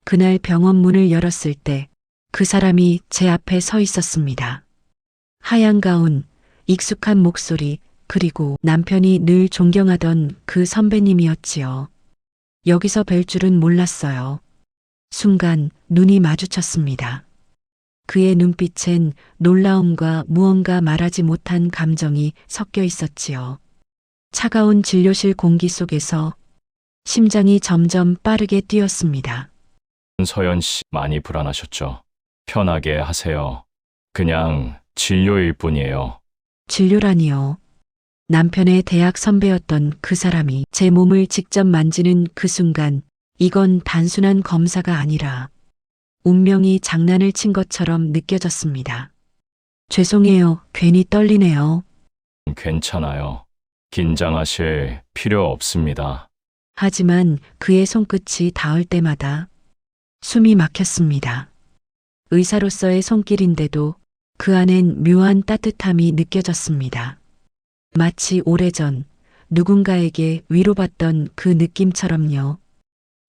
그날 병원 문을 열었을 때 그 사람이 제 앞에 서 있었습니다. 하얀 가운, 익숙한 목소리, 그리고 남편이 늘 존경하던 그 선배님이었지요. 여기서 뵐 줄은 몰랐어요. 순간 눈이 마주쳤습니다. 그의 눈빛엔 놀라움과 무언가 말하지 못한 감정이 섞여 있었지요. 차가운 진료실 공기 속에서 심장이 점점 빠르게 뛰었습니다. 서연 씨 많이 불안하셨죠? 편하게 하세요. 그냥 진료일 뿐이에요. 진료라니요. 남편의 대학 선배였던 그 사람이 제 몸을 직접 만지는 그 순간, 이건 단순한 검사가 아니라 운명이 장난을 친 것처럼 느껴졌습니다. 죄송해요. 괜히 떨리네요. 괜찮아요. 긴장하실 필요 없습니다. 하지만 그의 손끝이 닿을 때마다 숨이 막혔습니다. 의사로서의 손길인데도 그 안엔 묘한 따뜻함이 느껴졌습니다. 마치 오래전 누군가에게 위로받던 그 느낌처럼요.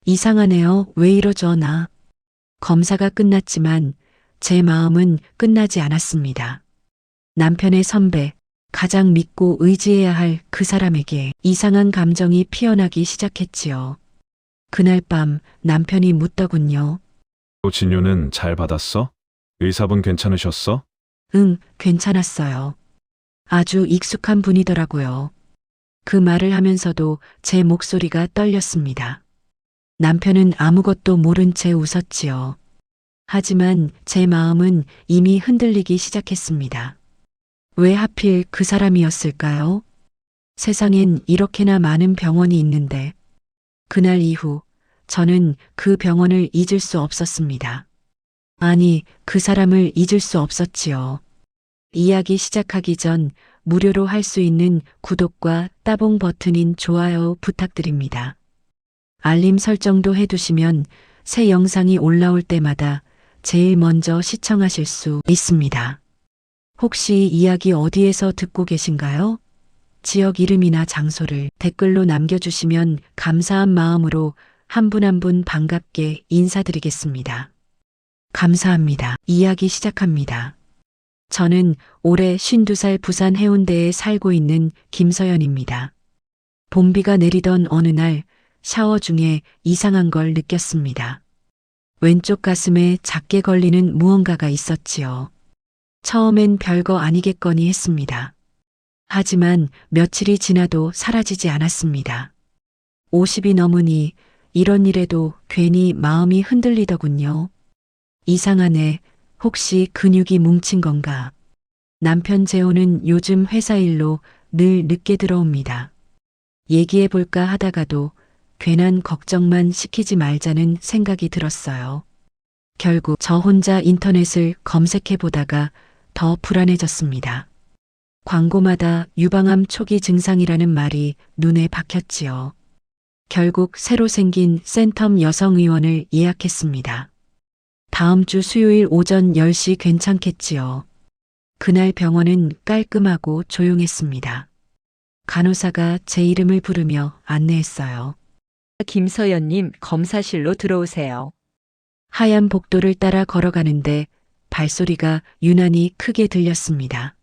이상하네요. 왜 이러죠, 나? 검사가 끝났지만 제 마음은 끝나지 않았습니다. 남편의 선배, 가장 믿고 의지해야 할 그 사람에게 이상한 감정이 피어나기 시작했지요. 그날 밤 남편이 묻더군요. 진료는 잘 받았어? 의사분 괜찮으셨어? 응, 괜찮았어요. 아주 익숙한 분이더라고요. 그 말을 하면서도 제 목소리가 떨렸습니다. 남편은 아무것도 모른 채 웃었지요. 하지만 제 마음은 이미 흔들리기 시작했습니다. 왜 하필 그 사람이었을까요? 세상엔 이렇게나 많은 병원이 있는데, 그날 이후 저는 그 병원을 잊을 수 없었습니다. 아니, 그 사람을 잊을 수 없었지요. 이야기 시작하기 전 무료로 할 수 있는 구독과 따봉 버튼인 좋아요 부탁드립니다. 알림 설정도 해두시면 새 영상이 올라올 때마다 제일 먼저 시청하실 수 있습니다. 혹시 이야기 어디에서 듣고 계신가요? 지역 이름이나 장소를 댓글로 남겨주시면 감사한 마음으로 한 분 한 분 반갑게 인사드리겠습니다. 감사합니다. 이야기 시작합니다. 저는 올해 52살 부산 해운대에 살고 있는 김서연입니다. 봄비가 내리던 어느 날 샤워 중에 이상한 걸 느꼈습니다. 왼쪽 가슴에 작게 걸리는 무언가가 있었지요. 처음엔 별거 아니겠거니 했습니다. 하지만 며칠이 지나도 사라지지 않았습니다. 50이 넘으니 이런 일에도 괜히 마음이 흔들리더군요. 이상하네. 혹시 근육이 뭉친 건가? 남편 재호는 요즘 회사 일로 늘 늦게 들어옵니다. 얘기해 볼까 하다가도 괜한 걱정만 시키지 말자는 생각이 들었어요. 결국 저 혼자 인터넷을 검색해 보다가 더 불안해졌습니다. 광고마다 유방암 초기 증상이라는 말이 눈에 박혔지요. 결국 새로 생긴 센텀 여성의원을 예약했습니다. 다음 주 수요일 오전 10시 괜찮겠지요. 그날 병원은 깔끔하고 조용했습니다. 간호사가 제 이름을 부르며 안내했어요. 김서연님, 검사실로 들어오세요. 하얀 복도를 따라 걸어가는데 발소리가 유난히 크게 들렸습니다.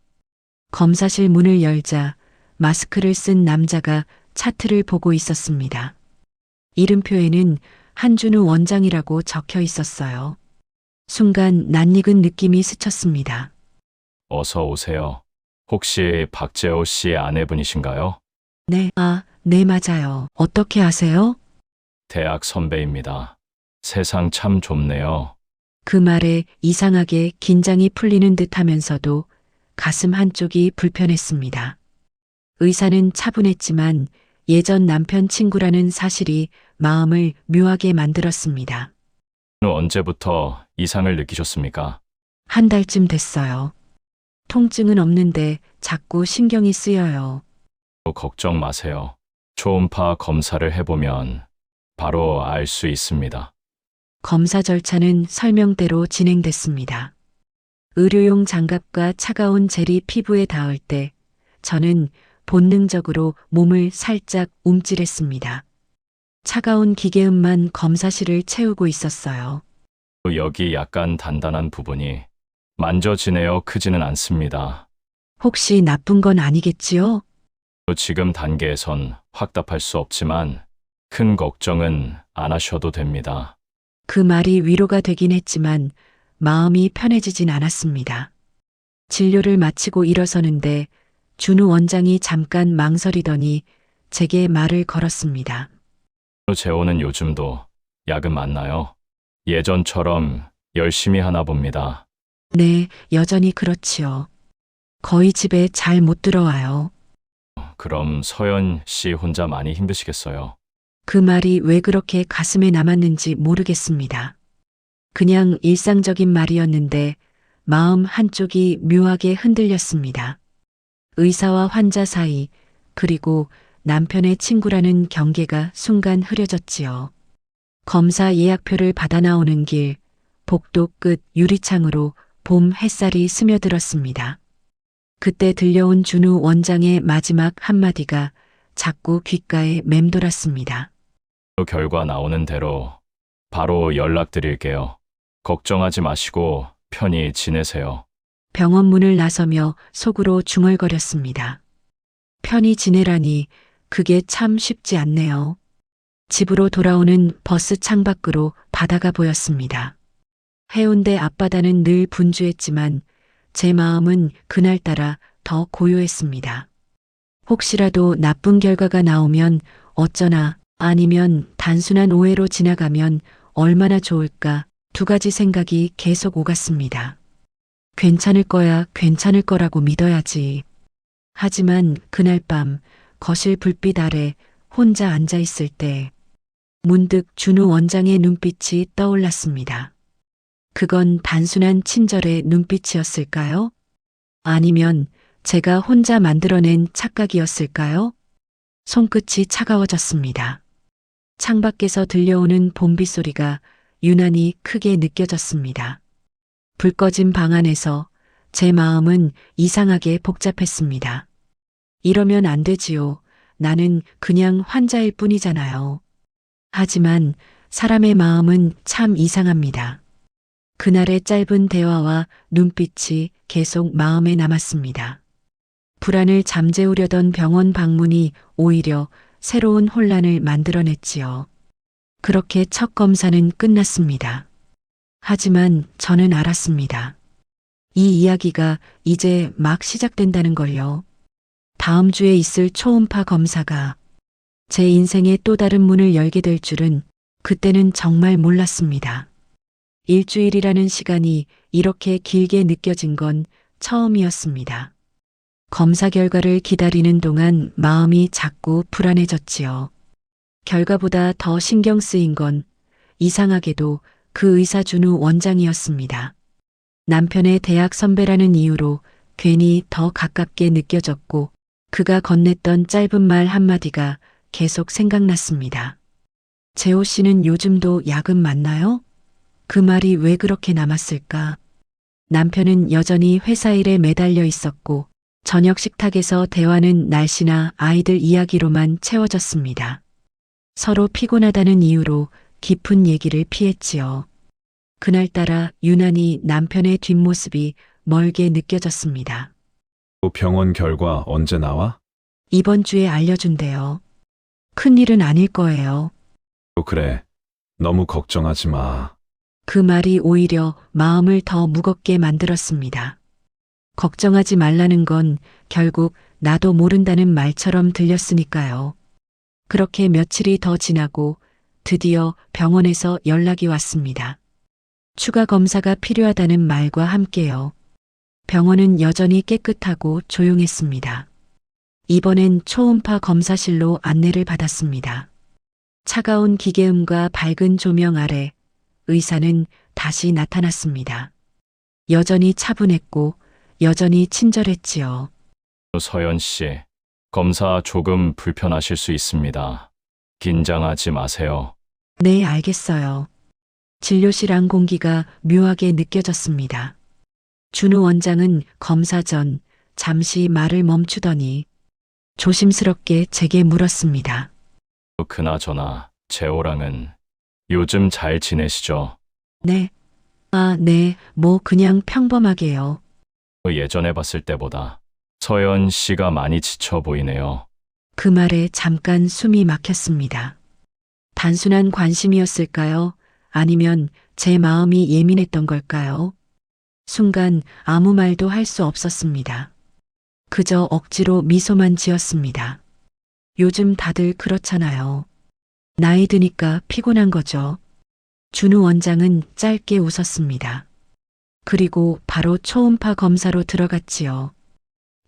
검사실 문을 열자 마스크를 쓴 남자가 차트를 보고 있었습니다. 이름표에는 한준우 원장이라고 적혀 있었어요. 순간 낯익은 느낌이 스쳤습니다. 어서 오세요. 혹시 박재호 씨 아내분이신가요? 네, 네, 맞아요. 어떻게 아세요? 대학 선배입니다. 세상 참 좁네요. 그 말에 이상하게 긴장이 풀리는 듯 하면서도 가슴 한쪽이 불편했습니다. 의사는 차분했지만 예전 남편 친구라는 사실이 마음을 묘하게 만들었습니다. 언제부터 이상을 느끼셨습니까? 한 달쯤 됐어요. 통증은 없는데 자꾸 신경이 쓰여요. 걱정 마세요. 초음파 검사를 해보면 바로 알 수 있습니다. 검사 절차는 설명대로 진행됐습니다. 의료용 장갑과 차가운 젤이 피부에 닿을 때 저는 본능적으로 몸을 살짝 움찔했습니다. 차가운 기계음만 검사실을 채우고 있었어요. 여기 약간 단단한 부분이 만져지네요. 크지는 않습니다. 혹시 나쁜 건 아니겠지요? 지금 단계에선 확답할 수 없지만 큰 걱정은 안 하셔도 됩니다. 그 말이 위로가 되긴 했지만 마음이 편해지진 않았습니다. 진료를 마치고 일어서는데 준우 원장이 잠깐 망설이더니 제게 말을 걸었습니다. 재호는 요즘도 약은 맞나요? 예전처럼 열심히 하나 봅니다. 네, 여전히 그렇지요. 거의 집에 잘 못 들어와요. 그럼 서연 씨 혼자 많이 힘드시겠어요? 그 말이 왜 그렇게 가슴에 남았는지 모르겠습니다. 그냥 일상적인 말이었는데 마음 한쪽이 묘하게 흔들렸습니다. 의사와 환자 사이, 그리고 남편의 친구라는 경계가 순간 흐려졌지요. 검사 예약표를 받아 나오는 길, 복도 끝 유리창으로 봄 햇살이 스며들었습니다. 그때 들려온 준우 원장의 마지막 한마디가 자꾸 귓가에 맴돌았습니다. 결과 나오는 대로 바로 연락드릴게요. 걱정하지 마시고 편히 지내세요. 병원 문을 나서며 속으로 중얼거렸습니다. 편히 지내라니 그게 참 쉽지 않네요. 집으로 돌아오는 버스 창밖으로 바다가 보였습니다. 해운대 앞바다는 늘 분주했지만 제 마음은 그날따라 더 고요했습니다. 혹시라도 나쁜 결과가 나오면 어쩌나, 아니면 단순한 오해로 지나가면 얼마나 좋을까, 두 가지 생각이 계속 오갔습니다. 괜찮을 거야, 괜찮을 거라고 믿어야지. 하지만 그날 밤 거실 불빛 아래 혼자 앉아 있을 때 문득 준우 원장의 눈빛이 떠올랐습니다. 그건 단순한 친절의 눈빛이었을까요? 아니면 제가 혼자 만들어낸 착각이었을까요? 손끝이 차가워졌습니다. 창밖에서 들려오는 봄비 소리가 유난히 크게 느껴졌습니다. 불 꺼진 방 안에서 제 마음은 이상하게 복잡했습니다. 이러면 안 되지요. 나는 그냥 환자일 뿐이잖아요. 하지만 사람의 마음은 참 이상합니다. 그날의 짧은 대화와 눈빛이 계속 마음에 남았습니다. 불안을 잠재우려던 병원 방문이 오히려 새로운 혼란을 만들어냈지요. 그렇게 첫 검사는 끝났습니다. 하지만 저는 알았습니다. 이 이야기가 이제 막 시작된다는 걸요. 다음 주에 있을 초음파 검사가 제 인생의 또 다른 문을 열게 될 줄은 그때는 정말 몰랐습니다. 일주일이라는 시간이 이렇게 길게 느껴진 건 처음이었습니다. 검사 결과를 기다리는 동안 마음이 자꾸 불안해졌지요. 결과보다 더 신경 쓰인 건 이상하게도 그 의사 준우 원장이었습니다. 남편의 대학 선배라는 이유로 괜히 더 가깝게 느껴졌고 그가 건넸던 짧은 말 한마디가 계속 생각났습니다. 재호 씨는 요즘도 약은 맞나요? 그 말이 왜 그렇게 남았을까? 남편은 여전히 회사 일에 매달려 있었고 저녁 식탁에서 대화는 날씨나 아이들 이야기로만 채워졌습니다. 서로 피곤하다는 이유로 깊은 얘기를 피했지요. 그날따라 유난히 남편의 뒷모습이 멀게 느껴졌습니다. 병원 결과 언제 나와? 이번 주에 알려준대요. 큰일은 아닐 거예요. 그래. 너무 걱정하지 마. 그 말이 오히려 마음을 더 무겁게 만들었습니다. 걱정하지 말라는 건 결국 나도 모른다는 말처럼 들렸으니까요. 그렇게 며칠이 더 지나고 드디어 병원에서 연락이 왔습니다. 추가 검사가 필요하다는 말과 함께요. 병원은 여전히 깨끗하고 조용했습니다. 이번엔 초음파 검사실로 안내를 받았습니다. 차가운 기계음과 밝은 조명 아래 의사는 다시 나타났습니다. 여전히 차분했고 여전히 친절했지요. 서연 씨, 검사 조금 불편하실 수 있습니다. 긴장하지 마세요. 네, 알겠어요. 진료실 안 공기가 묘하게 느껴졌습니다. 준우 원장은 검사 전 잠시 말을 멈추더니 조심스럽게 제게 물었습니다. 그나저나 재호랑은 요즘 잘 지내시죠? 네. 아, 네. 뭐 그냥 평범하게요. 예전에 봤을 때보다 서연 씨가 많이 지쳐 보이네요. 그 말에 잠깐 숨이 막혔습니다. 단순한 관심이었을까요? 아니면 제 마음이 예민했던 걸까요? 순간 아무 말도 할 수 없었습니다. 그저 억지로 미소만 지었습니다. 요즘 다들 그렇잖아요. 나이 드니까 피곤한 거죠. 준우 원장은 짧게 웃었습니다. 그리고 바로 초음파 검사로 들어갔지요.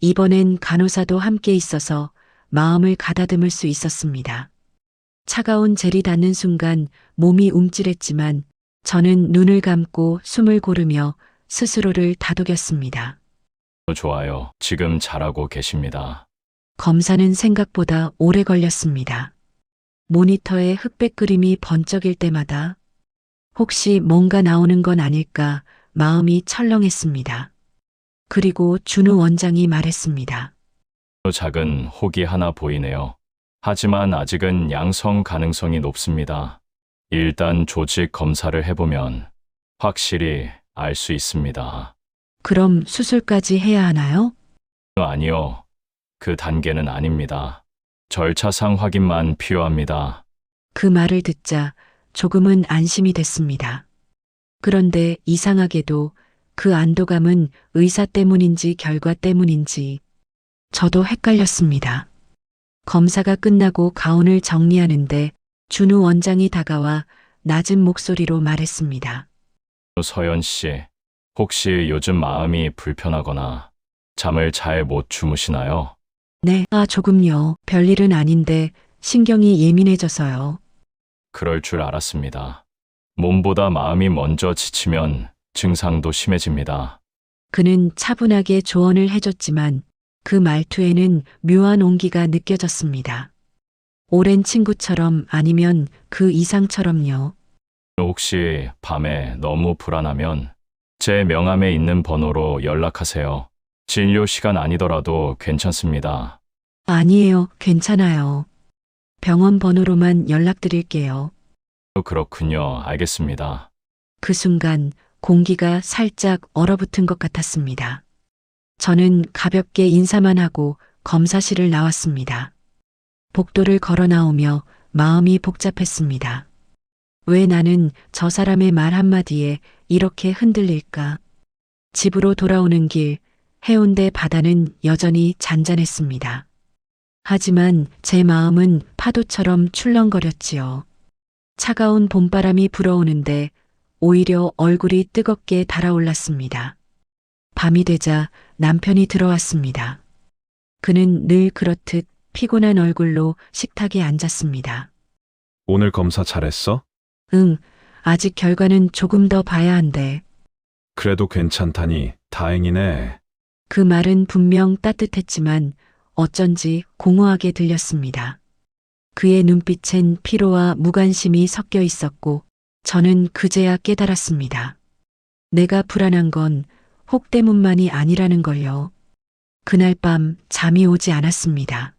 이번엔 간호사도 함께 있어서 마음을 가다듬을 수 있었습니다. 차가운 젤이 닿는 순간 몸이 움찔했지만 저는 눈을 감고 숨을 고르며 스스로를 다독였습니다. 좋아요. 지금 잘하고 계십니다. 검사는 생각보다 오래 걸렸습니다. 모니터에 흑백 그림이 번쩍일 때마다 혹시 뭔가 나오는 건 아닐까 마음이 철렁했습니다. 그리고 준우 원장이 말했습니다. 작은 혹이 하나 보이네요. 하지만 아직은 양성 가능성이 높습니다. 일단 조직 검사를 해보면 확실히 알 수 있습니다. 그럼 수술까지 해야 하나요? 아니요. 그 단계는 아닙니다. 절차상 확인만 필요합니다. 그 말을 듣자 조금은 안심이 됐습니다. 그런데 이상하게도 그 안도감은 의사 때문인지 결과 때문인지 저도 헷갈렸습니다. 검사가 끝나고 가운을 정리하는데 준우 원장이 다가와 낮은 목소리로 말했습니다. 서연 씨, 혹시 요즘 마음이 불편하거나 잠을 잘 못 주무시나요? 네, 조금요. 별일은 아닌데 신경이 예민해져서요. 그럴 줄 알았습니다. 몸보다 마음이 먼저 지치면 증상도 심해집니다. 그는 차분하게 조언을 해줬지만 그 말투에는 묘한 온기가 느껴졌습니다. 오랜 친구처럼 아니면 그 이상처럼요. 혹시 밤에 너무 불안하면 제 명함에 있는 번호로 연락하세요. 진료 시간 아니더라도 괜찮습니다. 아니에요. 괜찮아요. 병원 번호로만 연락드릴게요. 그렇군요. 알겠습니다. 그 순간 공기가 살짝 얼어붙은 것 같았습니다. 저는 가볍게 인사만 하고 검사실을 나왔습니다. 복도를 걸어 나오며 마음이 복잡했습니다. 왜 나는 저 사람의 말 한마디에 이렇게 흔들릴까? 집으로 돌아오는 길, 해운대 바다는 여전히 잔잔했습니다. 하지만 제 마음은 파도처럼 출렁거렸지요. 차가운 봄바람이 불어오는데 오히려 얼굴이 뜨겁게 달아올랐습니다. 밤이 되자 남편이 들어왔습니다. 그는 늘 그렇듯 피곤한 얼굴로 식탁에 앉았습니다. 오늘 검사 잘했어? 응, 아직 결과는 조금 더 봐야 한대. 그래도 괜찮다니 다행이네. 그 말은 분명 따뜻했지만 어쩐지 공허하게 들렸습니다. 그의 눈빛엔 피로와 무관심이 섞여 있었고 저는 그제야 깨달았습니다. 내가 불안한 건 혹 때문만이 아니라는 걸요. 그날 밤 잠이 오지 않았습니다.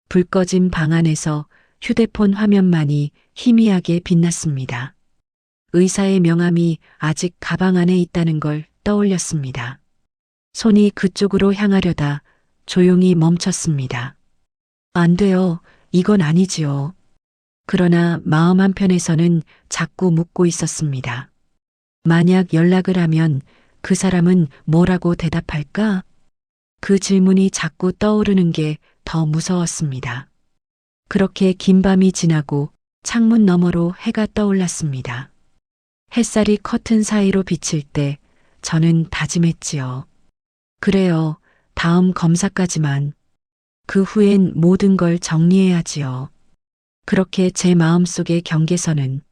불 꺼진 방 안에서 휴대폰 화면만이 희미하게 빛났습니다. 의사의 명함이 아직 가방 안에 있다는 걸 떠올렸습니다. 손이 그쪽으로 향하려다 조용히 멈췄습니다. 안 돼요. 이건 아니지요. 그러나 마음 한편에서는 자꾸 묻고 있었습니다. 만약 연락을 하면 그 사람은 뭐라고 대답할까? 그 질문이 자꾸 떠오르는 게 더 무서웠습니다. 그렇게 긴 밤이 지나고 창문 너머로 해가 떠올랐습니다. 햇살이 커튼 사이로 비칠 때 저는 다짐했지요. 그래요. 다음 검사까지만. 그 후엔 모든 걸 정리해야지요. 그렇게 제 마음속의 경계선은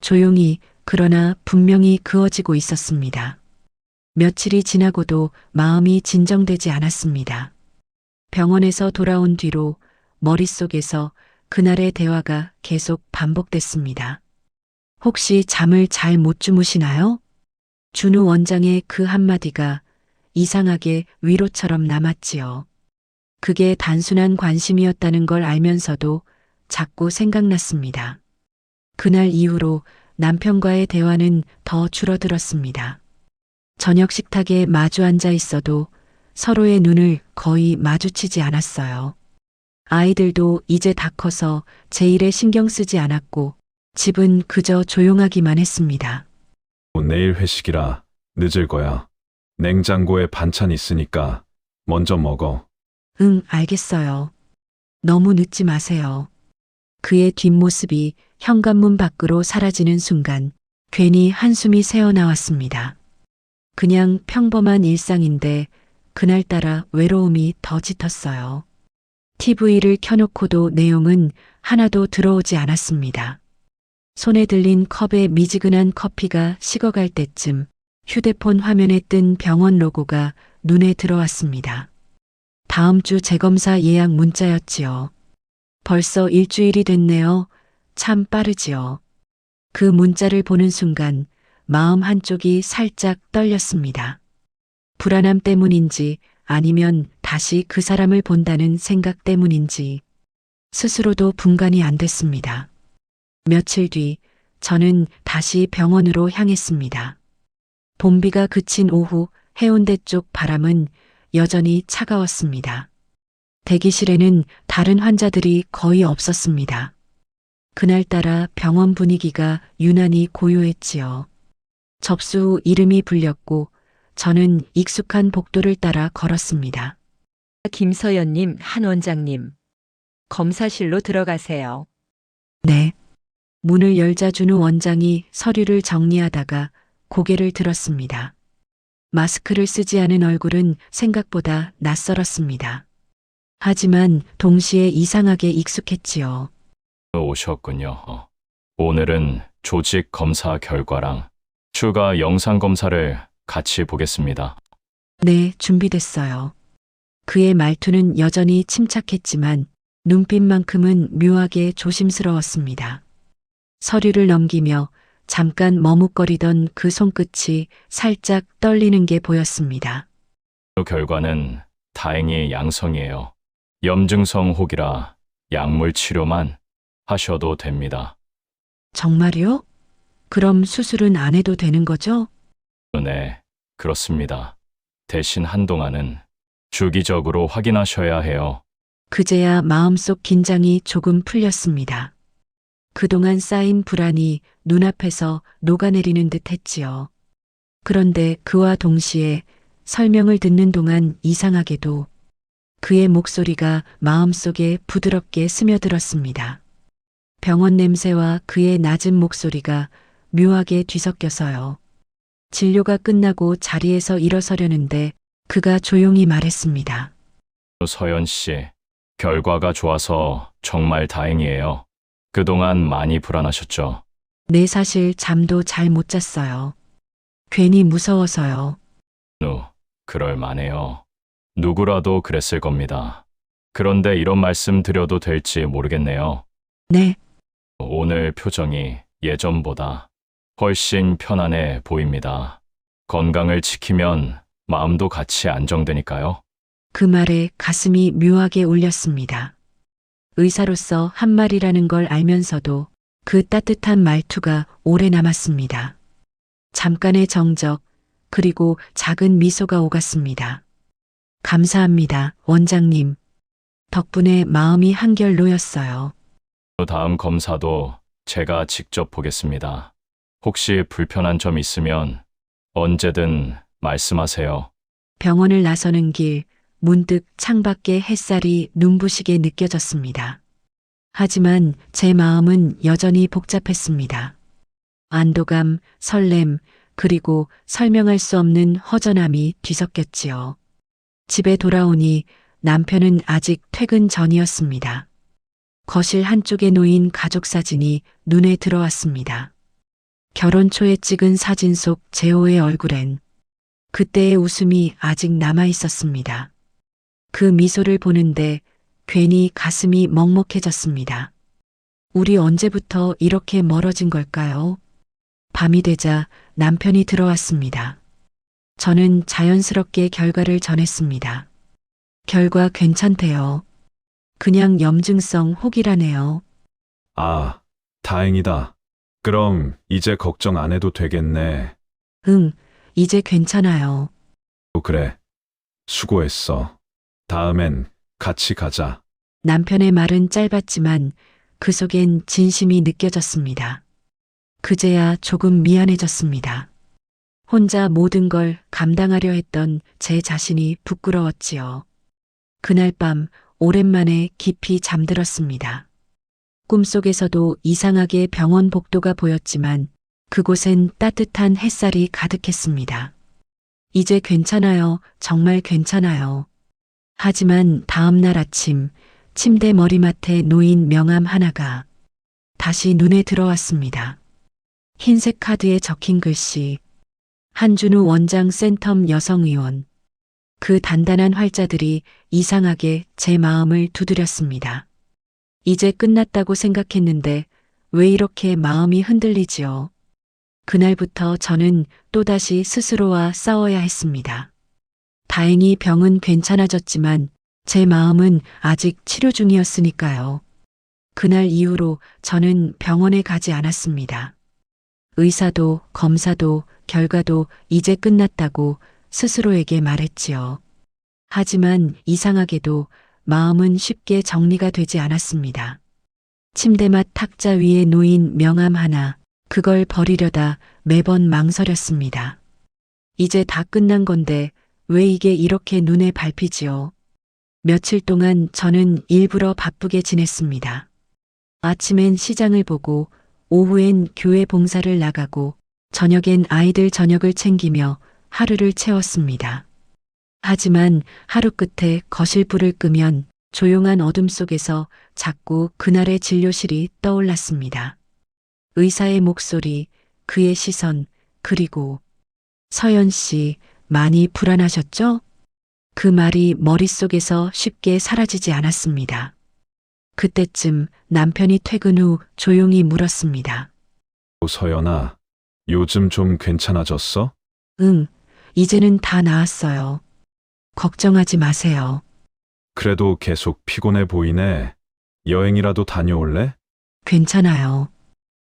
조용히 그러나 분명히 그어지고 있었습니다. 며칠이 지나고도 마음이 진정되지 않았습니다. 병원에서 돌아온 뒤로 머릿속에서 그날의 대화가 계속 반복됐습니다. 혹시 잠을 잘 못 주무시나요? 준우 원장의 그 한마디가 이상하게 위로처럼 남았지요. 그게 단순한 관심이었다는 걸 알면서도 자꾸 생각났습니다. 그날 이후로 남편과의 대화는 더 줄어들었습니다. 저녁 식탁에 마주 앉아 있어도 서로의 눈을 거의 마주치지 않았어요. 아이들도 이제 다 커서 제 일에 신경 쓰지 않았고 집은 그저 조용하기만 했습니다. 내일 회식이라 늦을 거야. 냉장고에 반찬 있으니까 먼저 먹어. 응, 알겠어요. 너무 늦지 마세요. 그의 뒷모습이 현관문 밖으로 사라지는 순간 괜히 한숨이 새어나왔습니다. 그냥 평범한 일상인데 그날따라 외로움이 더 짙었어요. TV를 켜놓고도 내용은 하나도 들어오지 않았습니다. 손에 들린 컵에 미지근한 커피가 식어갈 때쯤 휴대폰 화면에 뜬 병원 로고가 눈에 들어왔습니다. 다음 주 재검사 예약 문자였지요. 벌써 일주일이 됐네요. 참 빠르지요. 그 문자를 보는 순간 마음 한쪽이 살짝 떨렸습니다. 불안함 때문인지 아니면 다시 그 사람을 본다는 생각 때문인지 스스로도 분간이 안 됐습니다. 며칠 뒤 저는 다시 병원으로 향했습니다. 봄비가 그친 오후 해운대 쪽 바람은 여전히 차가웠습니다. 대기실에는 다른 환자들이 거의 없었습니다. 그날따라 병원 분위기가 유난히 고요했지요. 접수 후 이름이 불렸고 저는 익숙한 복도를 따라 걸었습니다. 김서연님, 한 원장님. 검사실로 들어가세요. 네. 문을 열자 준우 원장이 서류를 정리하다가 고개를 들었습니다. 마스크를 쓰지 않은 얼굴은 생각보다 낯설었습니다. 하지만 동시에 이상하게 익숙했지요. 오셨군요. 오늘은 조직 검사 결과랑 추가 영상 검사를 같이 보겠습니다. 네, 준비됐어요. 그의 말투는 여전히 침착했지만 눈빛만큼은 묘하게 조심스러웠습니다. 서류를 넘기며 잠깐 머뭇거리던 그 손끝이 살짝 떨리는 게 보였습니다. 결과는 다행히 양성이에요. 염증성 혹이라 약물 치료만 하셔도 됩니다. 정말요? 그럼 수술은 안 해도 되는 거죠? 네, 그렇습니다. 대신 한동안은 주기적으로 확인하셔야 해요. 그제야 마음속 긴장이 조금 풀렸습니다. 그동안 쌓인 불안이 눈앞에서 녹아내리는 듯 했지요. 그런데 그와 동시에 설명을 듣는 동안 이상하게도 그의 목소리가 마음속에 부드럽게 스며들었습니다. 병원 냄새와 그의 낮은 목소리가 묘하게 뒤섞여서요. 진료가 끝나고 자리에서 일어서려는데 그가 조용히 말했습니다. 서연 씨, 결과가 좋아서 정말 다행이에요. 그동안 많이 불안하셨죠? 네, 사실 잠도 잘 못 잤어요. 괜히 무서워서요. 그럴 만해요. 누구라도 그랬을 겁니다. 그런데 이런 말씀 드려도 될지 모르겠네요. 네, 오늘 표정이 예전보다 훨씬 편안해 보입니다. 건강을 지키면 마음도 같이 안정되니까요. 그 말에 가슴이 묘하게 울렸습니다. 의사로서 한 말이라는 걸 알면서도 그 따뜻한 말투가 오래 남았습니다. 잠깐의 정적, 그리고 작은 미소가 오갔습니다. 감사합니다, 원장님. 덕분에 마음이 한결 놓였어요. 다음 검사도 제가 직접 보겠습니다. 혹시 불편한 점 있으면 언제든 말씀하세요. 병원을 나서는 길, 문득 창밖에 햇살이 눈부시게 느껴졌습니다. 하지만 제 마음은 여전히 복잡했습니다. 안도감, 설렘, 그리고 설명할 수 없는 허전함이 뒤섞였지요. 집에 돌아오니 남편은 아직 퇴근 전이었습니다. 거실 한쪽에 놓인 가족 사진이 눈에 들어왔습니다. 결혼 초에 찍은 사진 속 재호의 얼굴엔 그때의 웃음이 아직 남아 있었습니다. 그 미소를 보는데 괜히 가슴이 먹먹해졌습니다. 우리 언제부터 이렇게 멀어진 걸까요? 밤이 되자 남편이 들어왔습니다. 저는 자연스럽게 결과를 전했습니다. 결과 괜찮대요. 그냥 염증성 혹이라네요. 아, 다행이다. 그럼 이제 걱정 안 해도 되겠네. 응, 이제 괜찮아요. 그래. 수고했어. 다음엔 같이 가자. 남편의 말은 짧았지만 그 속엔 진심이 느껴졌습니다. 그제야 조금 미안해졌습니다. 혼자 모든 걸 감당하려 했던 제 자신이 부끄러웠지요. 그날 밤 오랜만에 깊이 잠들었습니다. 꿈속에서도 이상하게 병원 복도가 보였지만 그곳엔 따뜻한 햇살이 가득했습니다. 이제 괜찮아요. 정말 괜찮아요. 하지만 다음 날 아침 침대 머리맡에 놓인 명함 하나가 다시 눈에 들어왔습니다. 흰색 카드에 적힌 글씨 한준우 원장 센텀 여성의원. 그 단단한 활자들이 이상하게 제 마음을 두드렸습니다. 이제 끝났다고 생각했는데 왜 이렇게 마음이 흔들리지요? 그날부터 저는 또다시 스스로와 싸워야 했습니다. 다행히 병은 괜찮아졌지만 제 마음은 아직 치료 중이었으니까요. 그날 이후로 저는 병원에 가지 않았습니다. 의사도 검사도 결과도 이제 끝났다고 스스로에게 말했지요. 하지만 이상하게도 마음은 쉽게 정리가 되지 않았습니다. 침대맡 탁자 위에 놓인 명함 하나, 그걸 버리려다 매번 망설였습니다. 이제 다 끝난 건데 왜 이게 이렇게 눈에 밟히지요? 며칠 동안 저는 일부러 바쁘게 지냈습니다. 아침엔 시장을 보고 오후엔 교회 봉사를 나가고 저녁엔 아이들 저녁을 챙기며 하루를 채웠습니다. 하지만 하루 끝에 거실 불을 끄면 조용한 어둠 속에서 자꾸 그날의 진료실이 떠올랐습니다. 의사의 목소리, 그의 시선, 그리고 서연 씨, 많이 불안하셨죠? 그 말이 머릿속에서 쉽게 사라지지 않았습니다. 그때쯤 남편이 퇴근 후 조용히 물었습니다. 서연아, 요즘 좀 괜찮아졌어? 응, 이제는 다 나았어요. 걱정하지 마세요. 그래도 계속 피곤해 보이네. 여행이라도 다녀올래? 괜찮아요.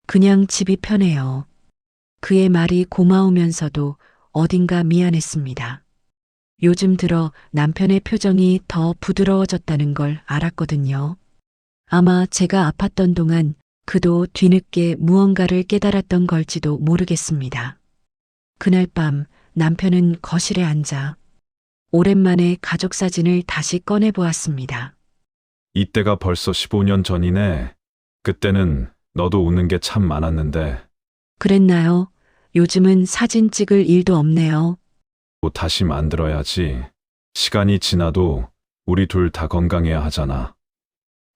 그냥 집이 편해요. 그의 말이 고마우면서도 어딘가 미안했습니다. 요즘 들어 남편의 표정이 더 부드러워졌다는 걸 알았거든요. 아마 제가 아팠던 동안 그도 뒤늦게 무언가를 깨달았던 걸지도 모르겠습니다. 그날 밤 남편은 거실에 앉아 오랜만에 가족 사진을 다시 꺼내보았습니다. 이때가 벌써 15년 전이네. 그때는 너도 우는 게 참 많았는데 그랬나요? 요즘은 사진 찍을 일도 없네요. 뭐 다시 만들어야지. 시간이 지나도 우리 둘 다 건강해야 하잖아.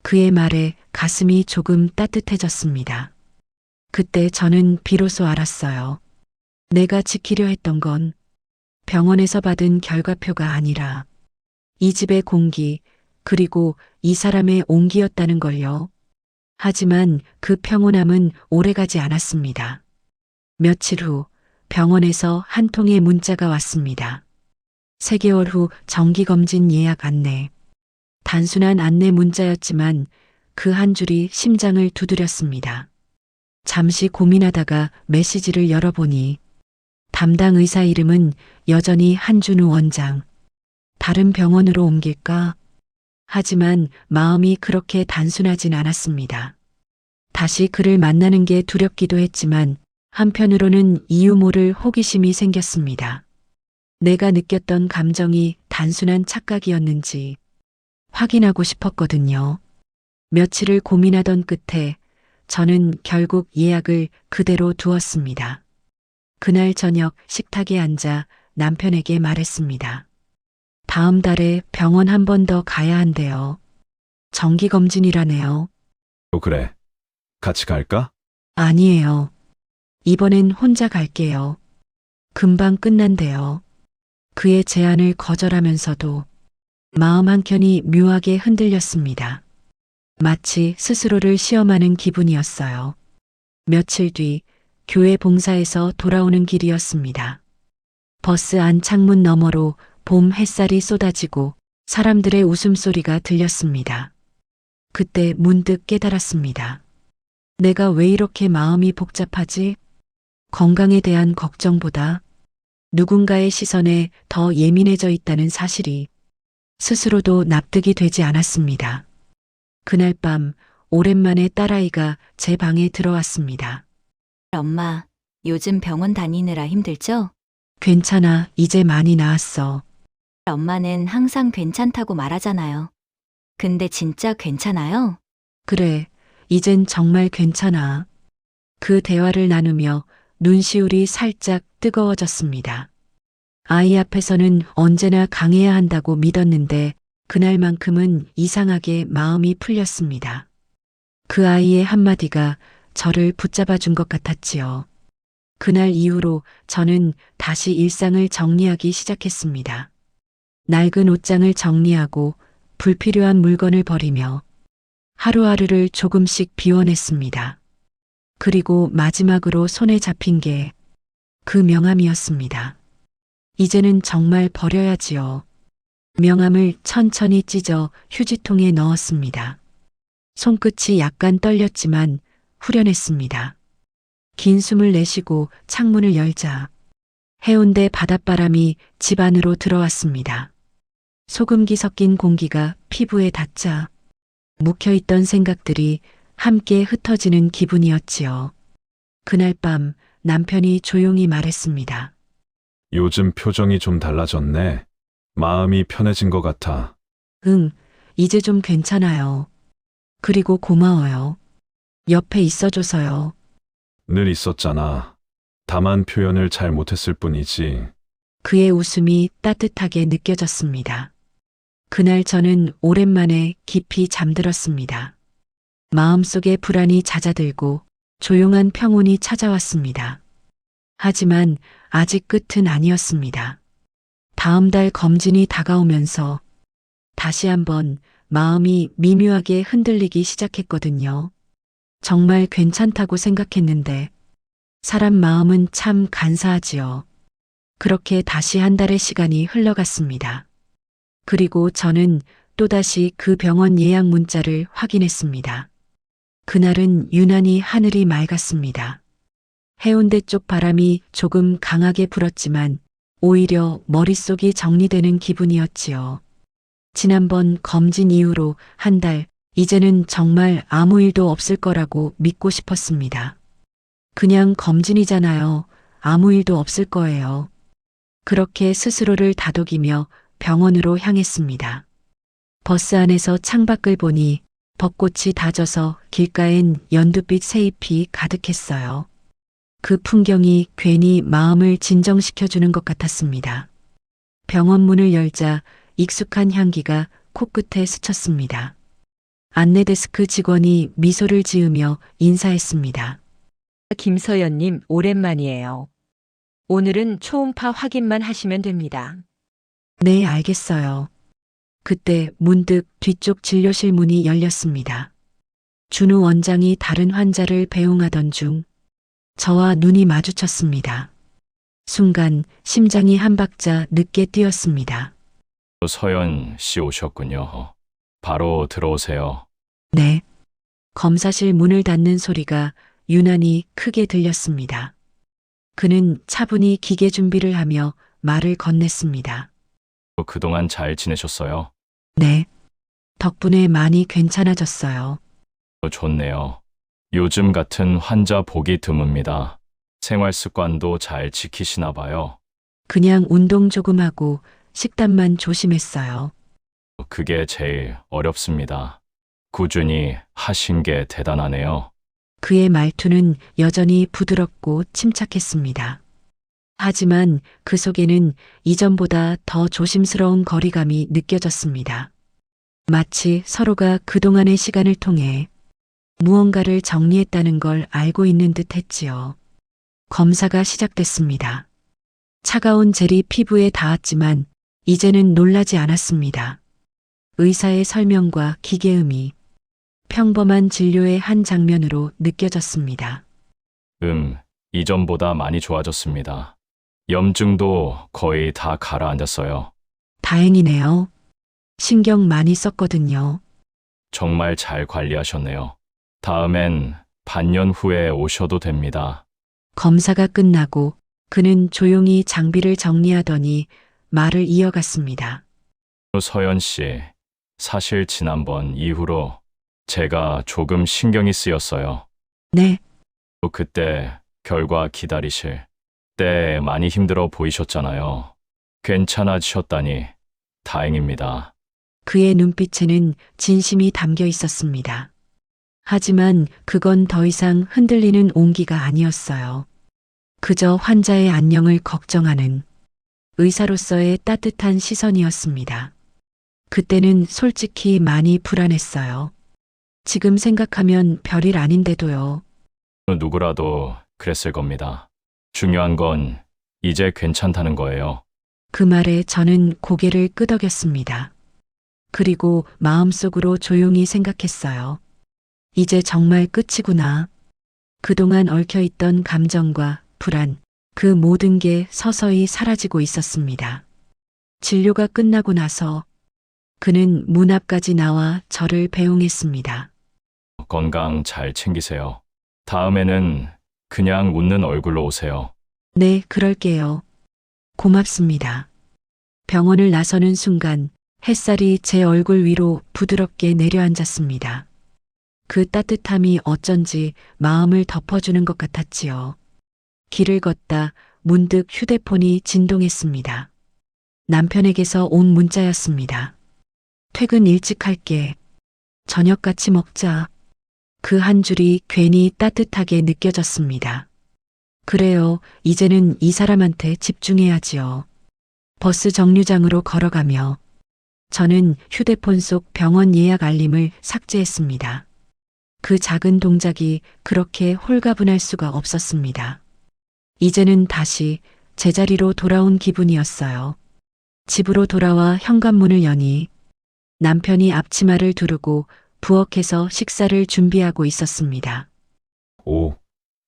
그의 말에 가슴이 조금 따뜻해졌습니다. 그때 저는 비로소 알았어요. 내가 지키려 했던 건 병원에서 받은 결과표가 아니라 이 집의 공기, 그리고 이 사람의 온기였다는 걸요. 하지만 그 평온함은 오래가지 않았습니다. 며칠 후 병원에서 한 통의 문자가 왔습니다. 3개월 후 정기검진 예약 안내. 단순한 안내 문자였지만 그 한 줄이 심장을 두드렸습니다. 잠시 고민하다가 메시지를 열어보니 담당 의사 이름은 여전히 한준우 원장. 다른 병원으로 옮길까? 하지만 마음이 그렇게 단순하진 않았습니다. 다시 그를 만나는 게 두렵기도 했지만 한편으로는 이유 모를 호기심이 생겼습니다. 내가 느꼈던 감정이 단순한 착각이었는지 확인하고 싶었거든요. 며칠을 고민하던 끝에 저는 결국 예약을 그대로 두었습니다. 그날 저녁 식탁에 앉아 남편에게 말했습니다. 다음 달에 병원 한 번 더 가야 한대요. 정기검진이라네요. 그래. 같이 갈까? 아니에요. 이번엔 혼자 갈게요. 금방 끝난대요. 그의 제안을 거절하면서도 마음 한켠이 묘하게 흔들렸습니다. 마치 스스로를 시험하는 기분이었어요. 며칠 뒤 교회 봉사에서 돌아오는 길이었습니다. 버스 안 창문 너머로 봄 햇살이 쏟아지고 사람들의 웃음소리가 들렸습니다. 그때 문득 깨달았습니다. 내가 왜 이렇게 마음이 복잡하지? 건강에 대한 걱정보다 누군가의 시선에 더 예민해져 있다는 사실이 스스로도 납득이 되지 않았습니다. 그날 밤 오랜만에 딸아이가 제 방에 들어왔습니다. 엄마, 요즘 병원 다니느라 힘들죠? 괜찮아, 이제 많이 나았어. 엄마는 항상 괜찮다고 말하잖아요. 근데 진짜 괜찮아요? 그래, 이젠 정말 괜찮아. 그 대화를 나누며 눈시울이 살짝 뜨거워졌습니다. 아이 앞에서는 언제나 강해야 한다고 믿었는데 그날만큼은 이상하게 마음이 풀렸습니다. 그 아이의 한마디가 저를 붙잡아 준 것 같았지요. 그날 이후로 저는 다시 일상을 정리하기 시작했습니다. 낡은 옷장을 정리하고 불필요한 물건을 버리며 하루하루를 조금씩 비워냈습니다. 그리고 마지막으로 손에 잡힌 게 그 명함이었습니다. 이제는 정말 버려야지요. 명함을 천천히 찢어 휴지통에 넣었습니다. 손끝이 약간 떨렸지만 후련했습니다. 긴 숨을 내쉬고 창문을 열자 해운대 바닷바람이 집 안으로 들어왔습니다. 소금기 섞인 공기가 피부에 닿자 묵혀있던 생각들이 함께 흩어지는 기분이었지요. 그날 밤 남편이 조용히 말했습니다. 요즘 표정이 좀 달라졌네. 마음이 편해진 것 같아. 응, 이제 좀 괜찮아요. 그리고 고마워요. 옆에 있어줘서요. 늘 있었잖아. 다만 표현을 잘 못했을 뿐이지. 그의 웃음이 따뜻하게 느껴졌습니다. 그날 저는 오랜만에 깊이 잠들었습니다. 마음속에 불안이 잦아들고 조용한 평온이 찾아왔습니다. 하지만 아직 끝은 아니었습니다. 다음 달 검진이 다가오면서 다시 한번 마음이 미묘하게 흔들리기 시작했거든요. 정말 괜찮다고 생각했는데 사람 마음은 참 간사하지요. 그렇게 다시 한 달의 시간이 흘러갔습니다. 그리고 저는 또다시 그 병원 예약 문자를 확인했습니다. 그날은 유난히 하늘이 맑았습니다. 해운대 쪽 바람이 조금 강하게 불었지만 오히려 머릿속이 정리되는 기분이었지요. 지난번 검진 이후로 한 달, 이제는 정말 아무 일도 없을 거라고 믿고 싶었습니다. 그냥 검진이잖아요. 아무 일도 없을 거예요. 그렇게 스스로를 다독이며 병원으로 향했습니다. 버스 안에서 창밖을 보니 벚꽃이 다져서 길가엔 연두빛 새잎이 가득했어요. 그 풍경이 괜히 마음을 진정시켜주는 것 같았습니다. 병원 문을 열자 익숙한 향기가 코끝에 스쳤습니다. 안내데스크 직원이 미소를 지으며 인사했습니다. 김서연님, 오랜만이에요. 오늘은 초음파 확인만 하시면 됩니다. 네, 알겠어요. 그때 문득 뒤쪽 진료실 문이 열렸습니다. 준우 원장이 다른 환자를 배웅하던 중 저와 눈이 마주쳤습니다. 순간 심장이 한 박자 늦게 뛰었습니다. 서연 씨 오셨군요. 바로 들어오세요. 네. 검사실 문을 닫는 소리가 유난히 크게 들렸습니다. 그는 차분히 기계 준비를 하며 말을 건넸습니다. 그동안 잘 지내셨어요? 네. 덕분에 많이 괜찮아졌어요. 좋네요. 요즘 같은 환자 보기 드뭅니다. 생활 습관도 잘 지키시나 봐요. 그냥 운동 조금 하고 식단만 조심했어요. 그게 제일 어렵습니다. 꾸준히 하신 게 대단하네요. 그의 말투는 여전히 부드럽고 침착했습니다. 하지만 그 속에는 이전보다 더 조심스러운 거리감이 느껴졌습니다. 마치 서로가 그동안의 시간을 통해 무언가를 정리했다는 걸 알고 있는 듯 했지요. 검사가 시작됐습니다. 차가운 젤이 피부에 닿았지만 이제는 놀라지 않았습니다. 의사의 설명과 기계음이 평범한 진료의 한 장면으로 느껴졌습니다. 이전보다 많이 좋아졌습니다. 염증도 거의 다 가라앉았어요. 다행이네요. 신경 많이 썼거든요. 정말 잘 관리하셨네요. 다음엔 반년 후에 오셔도 됩니다. 검사가 끝나고 그는 조용히 장비를 정리하더니 말을 이어갔습니다. 서연 씨, 사실 지난번 이후로 제가 조금 신경이 쓰였어요. 네, 그때 결과 기다리실 때 많이 힘들어 보이셨잖아요. 괜찮아지셨다니 다행입니다. 그의 눈빛에는 진심이 담겨 있었습니다. 하지만 그건 더 이상 흔들리는 온기가 아니었어요. 그저 환자의 안녕을 걱정하는 의사로서의 따뜻한 시선이었습니다. 그때는 솔직히 많이 불안했어요. 지금 생각하면 별일 아닌데도요. 누구라도 그랬을 겁니다. 중요한 건 이제 괜찮다는 거예요. 그 말에 저는 고개를 끄덕였습니다. 그리고 마음속으로 조용히 생각했어요. 이제 정말 끝이구나. 그동안 얽혀있던 감정과 불안, 그 모든 게 서서히 사라지고 있었습니다. 진료가 끝나고 나서 그는 문 앞까지 나와 저를 배웅했습니다. 건강 잘 챙기세요. 다음에는 그냥 웃는 얼굴로 오세요. 네, 그럴게요. 고맙습니다. 병원을 나서는 순간 햇살이 제 얼굴 위로 부드럽게 내려앉았습니다. 그 따뜻함이 어쩐지 마음을 덮어주는 것 같았지요. 길을 걷다 문득 휴대폰이 진동했습니다. 남편에게서 온 문자였습니다. 퇴근 일찍 할게. 저녁 같이 먹자. 그 한 줄이 괜히 따뜻하게 느껴졌습니다. 그래요, 이제는 이 사람한테 집중해야지요. 버스 정류장으로 걸어가며 저는 휴대폰 속 병원 예약 알림을 삭제했습니다. 그 작은 동작이 그렇게 홀가분할 수가 없었습니다. 이제는 다시 제자리로 돌아온 기분이었어요. 집으로 돌아와 현관문을 여니 남편이 앞치마를 두르고 부엌에서 식사를 준비하고 있었습니다.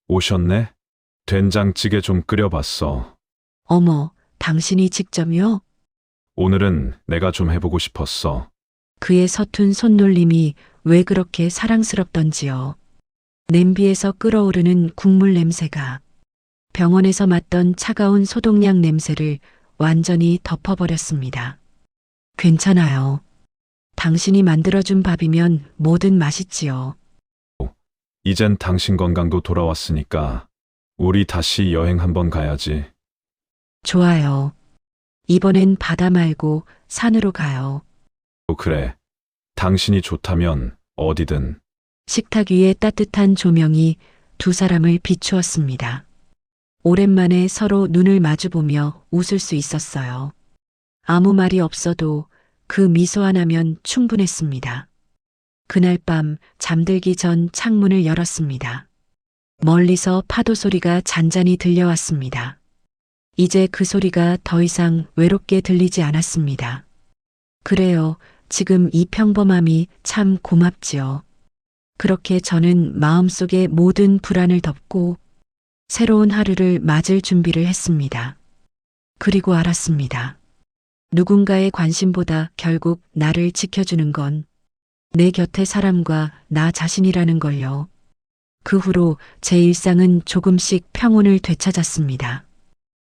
오셨네? 된장찌개 좀 끓여봤어. 어머, 당신이 직접요? 오늘은 내가 좀 해보고 싶었어. 그의 서툰 손놀림이 왜 그렇게 사랑스럽던지요. 냄비에서 끓어오르는 국물 냄새가 병원에서 맡던 차가운 소독약 냄새를 완전히 덮어버렸습니다. 괜찮아요. 당신이 만들어준 밥이면 뭐든 맛있지요. 이젠 당신 건강도 돌아왔으니까 우리 다시 여행 한번 가야지. 좋아요. 이번엔 바다 말고 산으로 가요. 그래. 당신이 좋다면 어디든. 식탁 위에 따뜻한 조명이 두 사람을 비추었습니다. 오랜만에 서로 눈을 마주보며 웃을 수 있었어요. 아무 말이 없어도 그 미소 하나면 충분했습니다. 그날 밤 잠들기 전 창문을 열었습니다. 멀리서 파도 소리가 잔잔히 들려왔습니다. 이제 그 소리가 더 이상 외롭게 들리지 않았습니다. 그래요, 지금 이 평범함이 참 고맙지요. 그렇게 저는 마음속의 모든 불안을 덮고 새로운 하루를 맞을 준비를 했습니다. 그리고 알았습니다. 누군가의 관심보다 결국 나를 지켜주는 건 내 곁의 사람과 나 자신이라는 걸요. 그 후로 제 일상은 조금씩 평온을 되찾았습니다.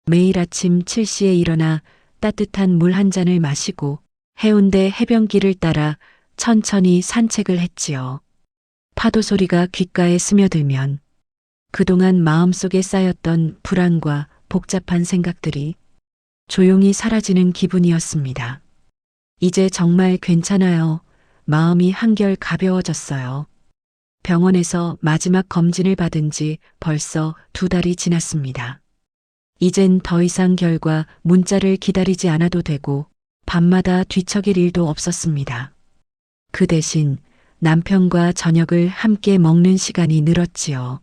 매일 아침 7시에 일어나 따뜻한 물 한 잔을 마시고 해운대 해변길을 따라 천천히 산책을 했지요. 파도 소리가 귓가에 스며들면 그동안 마음속에 쌓였던 불안과 복잡한 생각들이 조용히 사라지는 기분이었습니다. 이제 정말 괜찮아요. 마음이 한결 가벼워졌어요. 병원에서 마지막 검진을 받은 지 벌써 2달이 지났습니다. 이젠 더 이상 결과 문자를 기다리지 않아도 되고 밤마다 뒤척일 일도 없었습니다. 그 대신 남편과 저녁을 함께 먹는 시간이 늘었지요.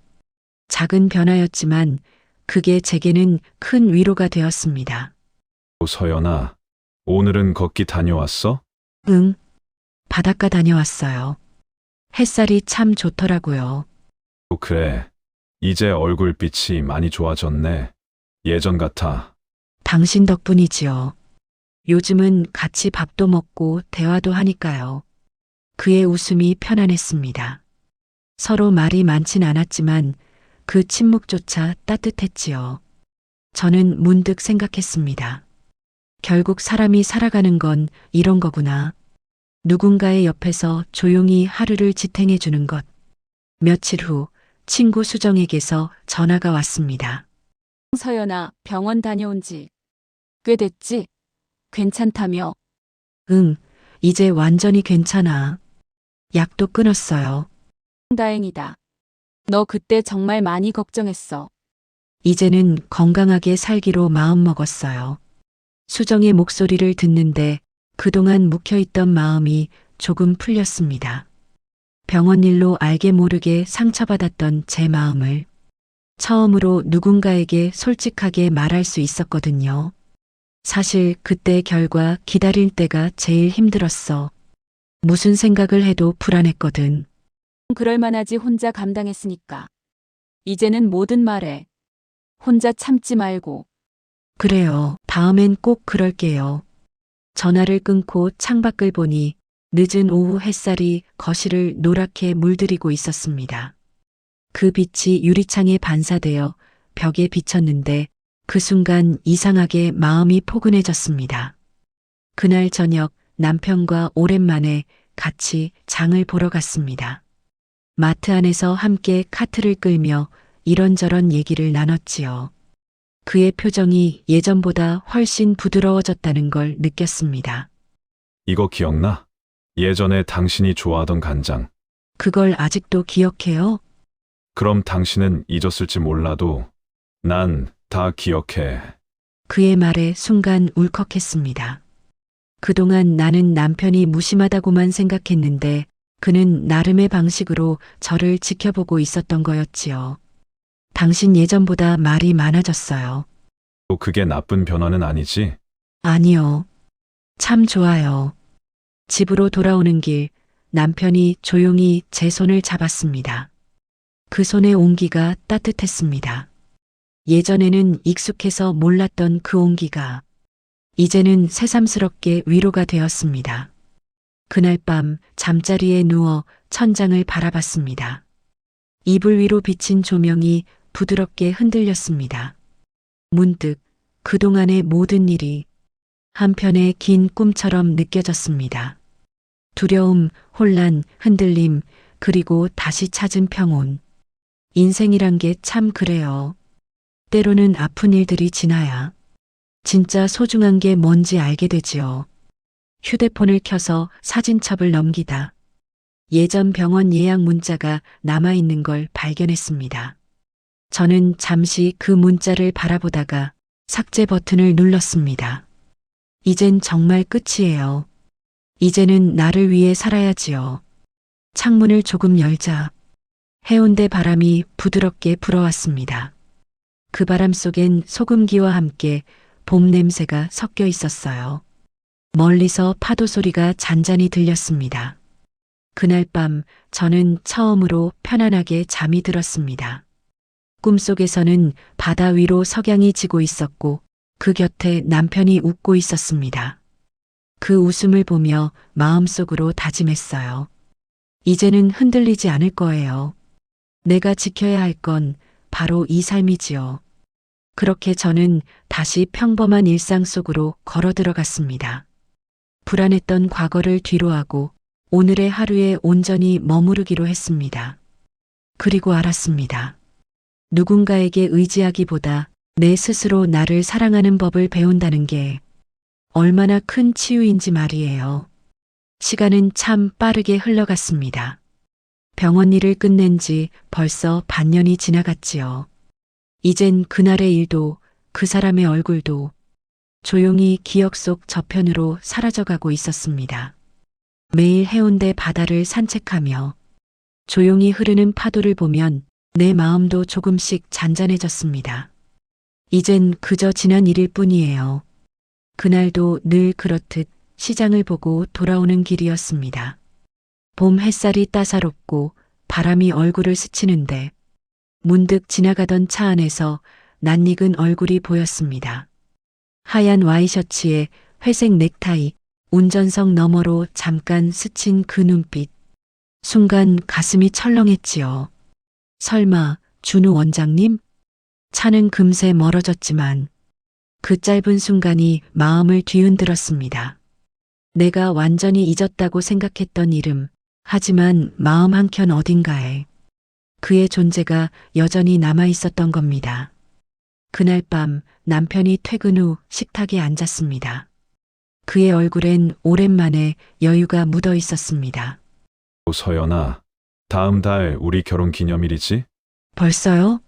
작은 변화였지만 그게 제게는 큰 위로가 되었습니다. 서연아, 오늘은 걷기 다녀왔어? 응, 바닷가 다녀왔어요. 햇살이 참 좋더라고요. 그래. 이제 얼굴빛이 많이 좋아졌네. 예전 같아. 당신 덕분이지요. 요즘은 같이 밥도 먹고 대화도 하니까요. 그의 웃음이 편안했습니다. 서로 말이 많진 않았지만 그 침묵조차 따뜻했지요. 저는 문득 생각했습니다. 결국 사람이 살아가는 건 이런 거구나. 누군가의 옆에서 조용히 하루를 지탱해 주는 것. 며칠 후 친구 수정에게서 전화가 왔습니다. 서연아, 병원 다녀온 지 꽤 됐지? 괜찮다며? 응, 이제 완전히 괜찮아. 약도 끊었어요. 다행이다. 너 그때 정말 많이 걱정했어. 이제는 건강하게 살기로 마음먹었어요. 수정의 목소리를 듣는데 그동안 묵혀있던 마음이 조금 풀렸습니다. 병원 일로 알게 모르게 상처받았던 제 마음을 처음으로 누군가에게 솔직하게 말할 수 있었거든요. 사실 그때 결과 기다릴 때가 제일 힘들었어. 무슨 생각을 해도 불안했거든. 그럴 만하지 혼자 감당했으니까. 이제는 뭐든 말해. 혼자 참지 말고. 그래요. 다음엔 꼭 그럴게요. 전화를 끊고 창밖을 보니 늦은 오후 햇살이 거실을 노랗게 물들이고 있었습니다. 그 빛이 유리창에 반사되어 벽에 비쳤는데 그 순간 이상하게 마음이 포근해졌습니다. 그날 저녁 남편과 오랜만에 같이 장을 보러 갔습니다. 마트 안에서 함께 카트를 끌며 이런저런 얘기를 나눴지요. 그의 표정이 예전보다 훨씬 부드러워졌다는 걸 느꼈습니다. 이거 기억나? 예전에 당신이 좋아하던 간장. 그걸 아직도 기억해요? 그럼 당신은 잊었을지 몰라도 난 다 기억해. 그의 말에 순간 울컥했습니다. 그동안 나는 남편이 무심하다고만 생각했는데 그는 나름의 방식으로 저를 지켜보고 있었던 거였지요. 당신 예전보다 말이 많아졌어요. 또 그게 나쁜 변화는 아니지? 아니요. 참 좋아요. 집으로 돌아오는 길 남편이 조용히 제 손을 잡았습니다. 그 손의 온기가 따뜻했습니다. 예전에는 익숙해서 몰랐던 그 온기가 이제는 새삼스럽게 위로가 되었습니다. 그날 밤 잠자리에 누워 천장을 바라봤습니다. 이불 위로 비친 조명이 부드럽게 흔들렸습니다. 문득 그동안의 모든 일이 한편의 긴 꿈처럼 느껴졌습니다. 두려움, 혼란, 흔들림, 그리고 다시 찾은 평온. 인생이란 게 참 그래요. 때로는 아픈 일들이 지나야 진짜 소중한 게 뭔지 알게 되지요. 휴대폰을 켜서 사진첩을 넘기다. 예전 병원 예약 문자가 남아있는 걸 발견했습니다. 저는 잠시 그 문자를 바라보다가 삭제 버튼을 눌렀습니다. 이젠 정말 끝이에요. 이제는 나를 위해 살아야지요. 창문을 조금 열자 해운대 바람이 부드럽게 불어왔습니다. 그 바람 속엔 소금기와 함께 봄 냄새가 섞여 있었어요. 멀리서 파도 소리가 잔잔히 들렸습니다. 그날 밤 저는 처음으로 편안하게 잠이 들었습니다. 꿈속에서는 바다 위로 석양이 지고 있었고 그 곁에 남편이 웃고 있었습니다. 그 웃음을 보며 마음속으로 다짐했어요. 이제는 흔들리지 않을 거예요. 내가 지켜야 할 건 바로 이 삶이지요. 그렇게 저는 다시 평범한 일상 속으로 걸어 들어갔습니다. 불안했던 과거를 뒤로하고 오늘의 하루에 온전히 머무르기로 했습니다. 그리고 알았습니다. 누군가에게 의지하기보다 내 스스로 나를 사랑하는 법을 배운다는 게 얼마나 큰 치유인지 말이에요. 시간은 참 빠르게 흘러갔습니다. 병원 일을 끝낸 지 벌써 반년이 지나갔지요. 이젠 그날의 일도 그 사람의 얼굴도 조용히 기억 속 저편으로 사라져가고 있었습니다. 매일 해운대 바다를 산책하며 조용히 흐르는 파도를 보면 내 마음도 조금씩 잔잔해졌습니다. 이젠 그저 지난 일일 뿐이에요. 그날도 늘 그렇듯 시장을 보고 돌아오는 길이었습니다. 봄 햇살이 따사롭고 바람이 얼굴을 스치는데 문득 지나가던 차 안에서 낯익은 얼굴이 보였습니다. 하얀 와이셔츠에 회색 넥타이, 운전석 너머로 잠깐 스친 그 눈빛. 순간 가슴이 철렁했지요. 설마 준우 원장님? 차는 금세 멀어졌지만 그 짧은 순간이 마음을 뒤흔들었습니다. 내가 완전히 잊었다고 생각했던 이름, 하지만 마음 한켠 어딘가에 그의 존재가 여전히 남아 있었던 겁니다. 그날 밤 남편이 퇴근 후 식탁에 앉았습니다. 그의 얼굴엔 오랜만에 여유가 묻어 있었습니다. 서연아, 다음 달 우리 결혼 기념일이지? 벌써요?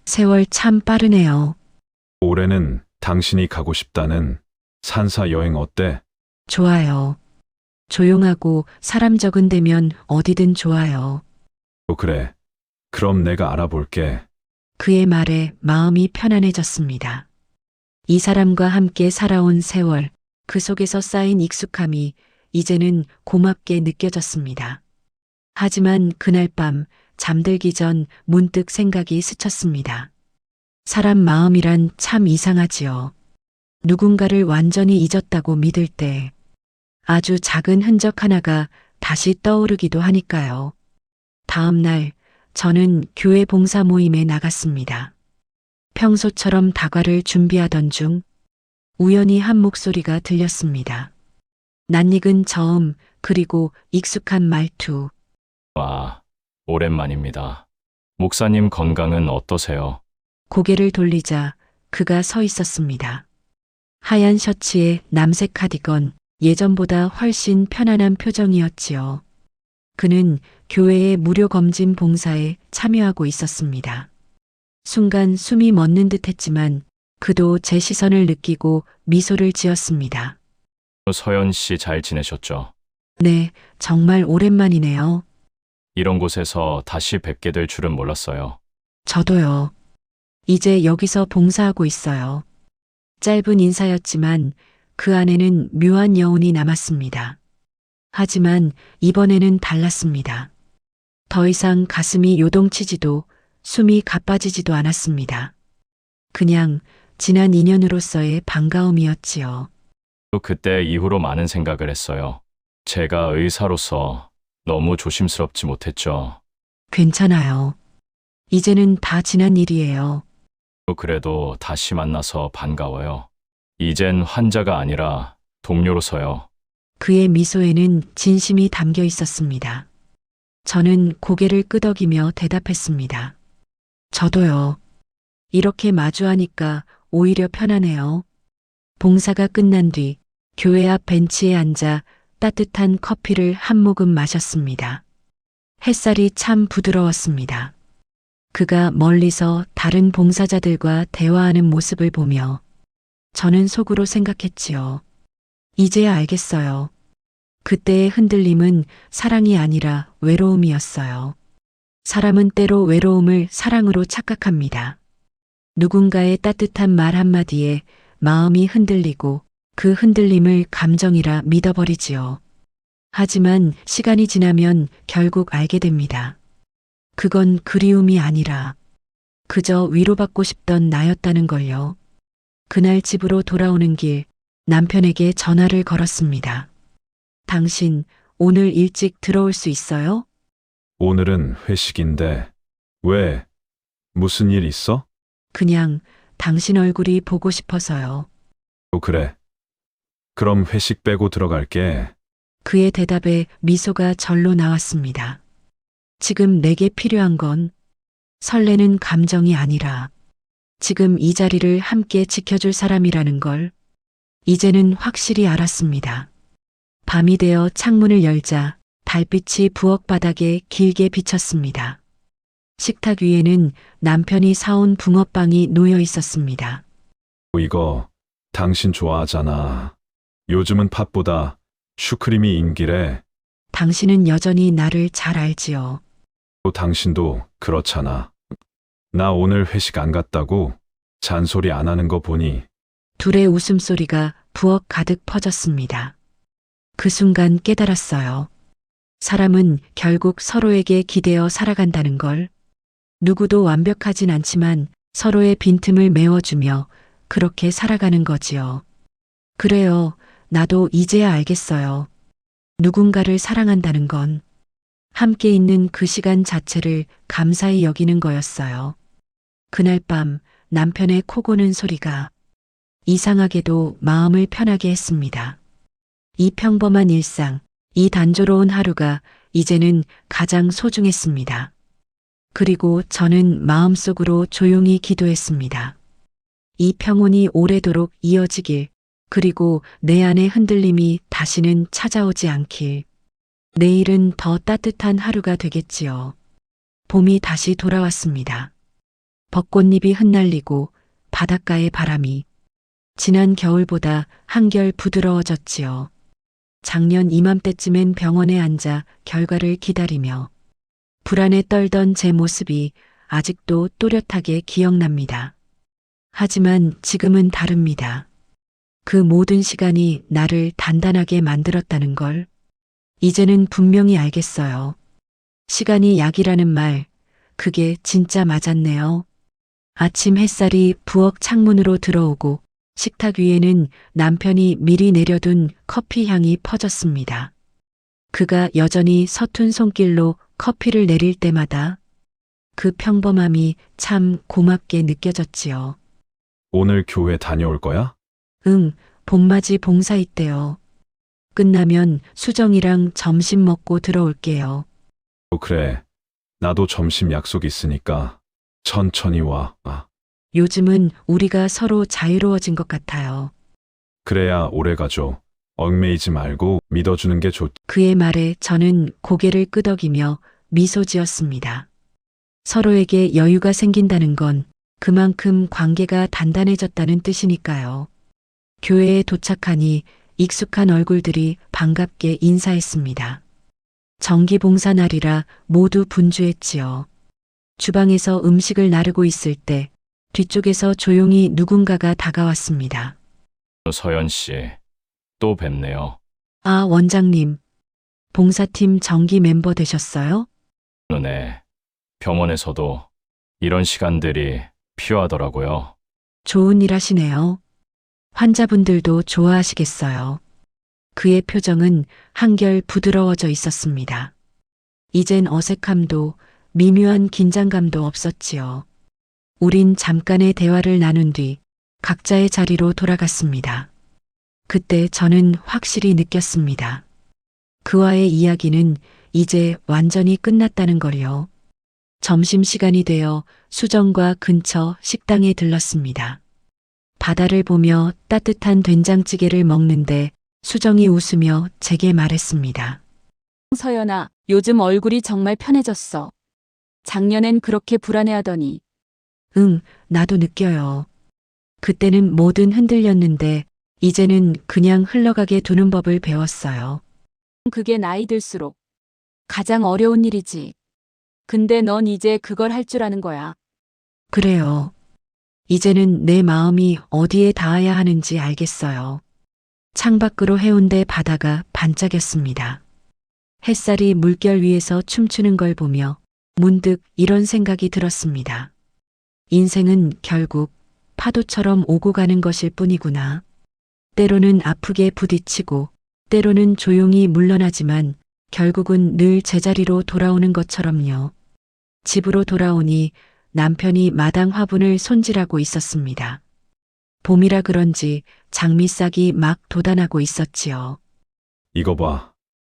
세월 참 빠르네요. 올해는 당신이 가고 싶다는 산사 여행 어때? 좋아요. 조용하고 사람 적은 데면 어디든 좋아요. 그래. 그럼 내가 알아볼게. 그의 말에 마음이 편안해졌습니다. 이 사람과 함께 살아온 세월, 그 속에서 쌓인 익숙함이 이제는 고맙게 느껴졌습니다. 하지만 그날 밤 잠들기 전 문득 생각이 스쳤습니다. 사람 마음이란 참 이상하지요. 누군가를 완전히 잊었다고 믿을 때 아주 작은 흔적 하나가 다시 떠오르기도 하니까요. 다음 날 저는 교회 봉사 모임에 나갔습니다. 평소처럼 다과를 준비하던 중 우연히 한 목소리가 들렸습니다. 낯익은 저음 그리고 익숙한 말투. 와, 오랜만입니다. 목사님 건강은 어떠세요? 고개를 돌리자 그가 서 있었습니다. 하얀 셔츠에 남색 카디건, 예전보다 훨씬 편안한 표정이었지요. 그는 교회의 무료 검진 봉사에 참여하고 있었습니다. 순간 숨이 멎는 듯 했지만 그도 제 시선을 느끼고 미소를 지었습니다. 서연 씨 잘 지내셨죠? 네, 정말 오랜만이네요. 이런 곳에서 다시 뵙게 될 줄은 몰랐어요. 저도요. 이제 여기서 봉사하고 있어요. 짧은 인사였지만 그 안에는 묘한 여운이 남았습니다. 하지만 이번에는 달랐습니다. 더 이상 가슴이 요동치지도 숨이 가빠지지도 않았습니다. 그냥 지난 인연으로서의 반가움이었지요. 또 그때 이후로 많은 생각을 했어요. 제가 의사로서 너무 조심스럽지 못했죠. 괜찮아요. 이제는 다 지난 일이에요. 그래도 다시 만나서 반가워요. 이젠 환자가 아니라 동료로서요. 그의 미소에는 진심이 담겨 있었습니다. 저는 고개를 끄덕이며 대답했습니다. 저도요. 이렇게 마주하니까 오히려 편하네요. 봉사가 끝난 뒤 교회 앞 벤치에 앉아 따뜻한 커피를 한 모금 마셨습니다. 햇살이 참 부드러웠습니다. 그가 멀리서 다른 봉사자들과 대화하는 모습을 보며 저는 속으로 생각했지요. 이제야 알겠어요. 그때의 흔들림은 사랑이 아니라 외로움이었어요. 사람은 때로 외로움을 사랑으로 착각합니다. 누군가의 따뜻한 말 한마디에 마음이 흔들리고 그 흔들림을 감정이라 믿어버리지요. 하지만 시간이 지나면 결국 알게 됩니다. 그건 그리움이 아니라 그저 위로받고 싶던 나였다는 걸요. 그날 집으로 돌아오는 길 남편에게 전화를 걸었습니다. 당신 오늘 일찍 들어올 수 있어요? 오늘은 회식인데. 왜? 무슨 일 있어? 그냥 당신 얼굴이 보고 싶어서요. 그래. 그럼 회식 빼고 들어갈게. 그의 대답에 미소가 절로 나왔습니다. 지금 내게 필요한 건 설레는 감정이 아니라 지금 이 자리를 함께 지켜줄 사람이라는 걸 이제는 확실히 알았습니다. 밤이 되어 창문을 열자 달빛이 부엌 바닥에 길게 비쳤습니다. 식탁 위에는 남편이 사온 붕어빵이 놓여 있었습니다. 이거 당신 좋아하잖아. 요즘은 팥보다 슈크림이 인기래. 당신은 여전히 나를 잘 알지요. 또 당신도 그렇잖아. 나 오늘 회식 안 갔다고 잔소리 안 하는 거 보니. 둘의 웃음소리가 부엌 가득 퍼졌습니다. 그 순간 깨달았어요. 사람은 결국 서로에게 기대어 살아간다는 걸. 누구도 완벽하진 않지만 서로의 빈틈을 메워주며 그렇게 살아가는 거지요. 그래요. 나도 이제야 알겠어요. 누군가를 사랑한다는 건 함께 있는 그 시간 자체를 감사히 여기는 거였어요. 그날 밤 남편의 코 고는 소리가 이상하게도 마음을 편하게 했습니다. 이 평범한 일상, 이 단조로운 하루가 이제는 가장 소중했습니다. 그리고 저는 마음속으로 조용히 기도했습니다. 이 평온이 오래도록 이어지길, 그리고 내 안의 흔들림이 다시는 찾아오지 않길. 내일은 더 따뜻한 하루가 되겠지요. 봄이 다시 돌아왔습니다. 벚꽃잎이 흩날리고 바닷가의 바람이 지난 겨울보다 한결 부드러워졌지요. 작년 이맘때쯤엔 병원에 앉아 결과를 기다리며 불안에 떨던 제 모습이 아직도 또렷하게 기억납니다. 하지만 지금은 다릅니다. 그 모든 시간이 나를 단단하게 만들었다는 걸 이제는 분명히 알겠어요. 시간이 약이라는 말, 그게 진짜 맞았네요. 아침 햇살이 부엌 창문으로 들어오고 식탁 위에는 남편이 미리 내려둔 커피 향이 퍼졌습니다. 그가 여전히 서툰 손길로 커피를 내릴 때마다 그 평범함이 참 고맙게 느껴졌지요. 오늘 교회 다녀올 거야? 응, 봄맞이 봉사 있대요. 끝나면 수정이랑 점심 먹고 들어올게요. 그래. 나도 점심 약속 있으니까 천천히 와. 요즘은 우리가 서로 자유로워진 것 같아요. 그래야 오래 가죠. 얽매이지 말고 믿어주는 게 좋. 그의 말에 저는 고개를 끄덕이며 미소 지었습니다. 서로에게 여유가 생긴다는 건 그만큼 관계가 단단해졌다는 뜻이니까요. 교회에 도착하니 익숙한 얼굴들이 반갑게 인사했습니다. 정기봉사 날이라 모두 분주했지요. 주방에서 음식을 나르고 있을 때 뒤쪽에서 조용히 누군가가 다가왔습니다. 서연 씨, 또 뵙네요. 아, 원장님. 봉사팀 정기 멤버 되셨어요? 네. 병원에서도 이런 시간들이 필요하더라고요. 좋은 일 하시네요. 환자분들도 좋아하시겠어요. 그의 표정은 한결 부드러워져 있었습니다. 이젠 어색함도 미묘한 긴장감도 없었지요. 우린 잠깐의 대화를 나눈 뒤 각자의 자리로 돌아갔습니다. 그때 저는 확실히 느꼈습니다. 그와의 이야기는 이제 완전히 끝났다는 걸요. 점심시간이 되어 수정과 근처 식당에 들렀습니다. 바다를 보며 따뜻한 된장찌개를 먹는데 수정이 웃으며 제게 말했습니다. 서연아, 요즘 얼굴이 정말 편해졌어. 작년엔 그렇게 불안해하더니 응, 나도 느껴요. 그때는 뭐든 흔들렸는데 이제는 그냥 흘러가게 두는 법을 배웠어요. 그게 나이 들수록 가장 어려운 일이지. 근데 넌 이제 그걸 할 줄 아는 거야. 그래요. 이제는 내 마음이 어디에 닿아야 하는지 알겠어요. 창밖으로 해운대 바다가 반짝였습니다. 햇살이 물결 위에서 춤추는 걸 보며 문득 이런 생각이 들었습니다. 인생은 결국 파도처럼 오고 가는 것일 뿐이구나. 때로는 아프게 부딪히고 때로는 조용히 물러나지만 결국은 늘 제자리로 돌아오는 것처럼요. 집으로 돌아오니 남편이 마당 화분을 손질하고 있었습니다. 봄이라 그런지 장미싹이 막 돋아나고 있었지요. 이거 봐.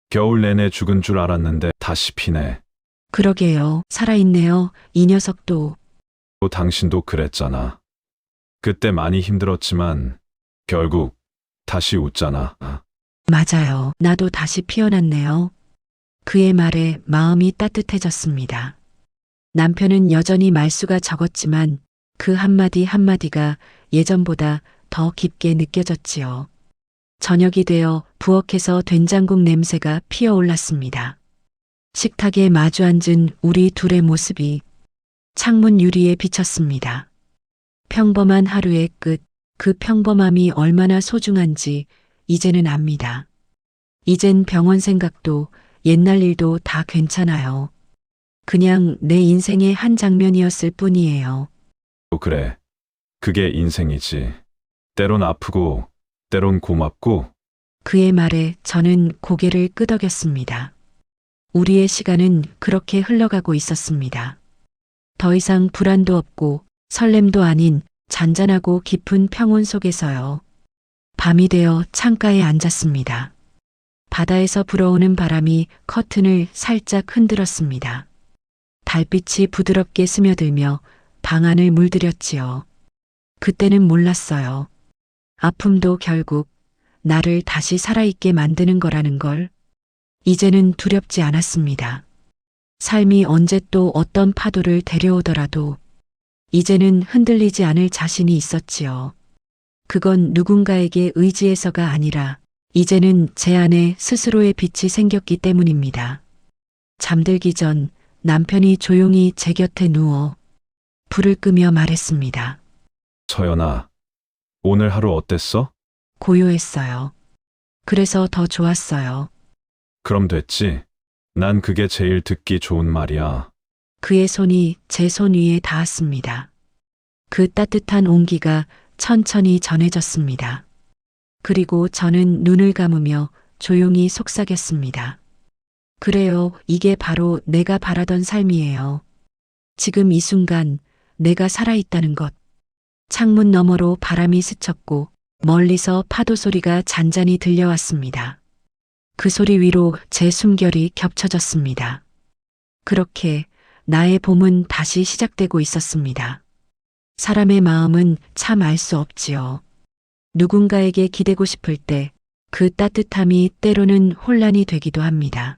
겨울 내내 죽은 줄 알았는데 다시 피네. 그러게요. 살아있네요. 이 녀석도. 또 당신도 그랬잖아. 그때 많이 힘들었지만 결국 다시 웃잖아. 맞아요. 나도 다시 피어났네요. 그의 말에 마음이 따뜻해졌습니다. 남편은 여전히 말수가 적었지만 그 한마디 한마디가 예전보다 더 깊게 느껴졌지요. 저녁이 되어 부엌에서 된장국 냄새가 피어올랐습니다. 식탁에 마주 앉은 우리 둘의 모습이 창문 유리에 비쳤습니다. 평범한 하루의 끝, 그 평범함이 얼마나 소중한지 이제는 압니다. 이젠 병원 생각도 옛날 일도 다 괜찮아요. 그냥 내 인생의 한 장면이었을 뿐이에요. 그래. 그게 인생이지. 때론 아프고 때론 고맙고 그의 말에 저는 고개를 끄덕였습니다. 우리의 시간은 그렇게 흘러가고 있었습니다. 더 이상 불안도 없고 설렘도 아닌 잔잔하고 깊은 평온 속에서요. 밤이 되어 창가에 앉았습니다. 바다에서 불어오는 바람이 커튼을 살짝 흔들었습니다. 달빛이 부드럽게 스며들며 방 안을 물들였지요. 그때는 몰랐어요. 아픔도 결국 나를 다시 살아있게 만드는 거라는 걸. 이제는 두렵지 않았습니다. 삶이 언제 또 어떤 파도를 데려오더라도 이제는 흔들리지 않을 자신이 있었지요. 그건 누군가에게 의지해서가 아니라 이제는 제 안에 스스로의 빛이 생겼기 때문입니다. 잠들기 전 남편이 조용히 제 곁에 누워 불을 끄며 말했습니다. 서연아, 오늘 하루 어땠어? 고요했어요. 그래서 더 좋았어요. 그럼 됐지. 난 그게 제일 듣기 좋은 말이야. 그의 손이 제 손 위에 닿았습니다. 그 따뜻한 온기가 천천히 전해졌습니다. 그리고 저는 눈을 감으며 조용히 속삭였습니다. 그래요, 이게 바로 내가 바라던 삶이에요. 지금 이 순간 내가 살아있다는 것. 창문 너머로 바람이 스쳤고 멀리서 파도 소리가 잔잔히 들려왔습니다. 그 소리 위로 제 숨결이 겹쳐졌습니다. 그렇게 나의 봄은 다시 시작되고 있었습니다. 사람의 마음은 참 알 수 없지요. 누군가에게 기대고 싶을 때 그 따뜻함이 때로는 혼란이 되기도 합니다.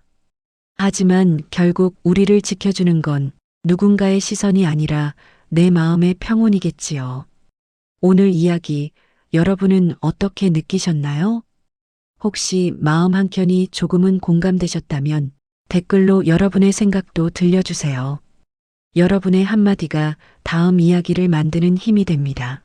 하지만 결국 우리를 지켜주는 건 누군가의 시선이 아니라 내 마음의 평온이겠지요. 오늘 이야기 여러분은 어떻게 느끼셨나요? 혹시 마음 한켠이 조금은 공감되셨다면 댓글로 여러분의 생각도 들려주세요. 여러분의 한마디가 다음 이야기를 만드는 힘이 됩니다.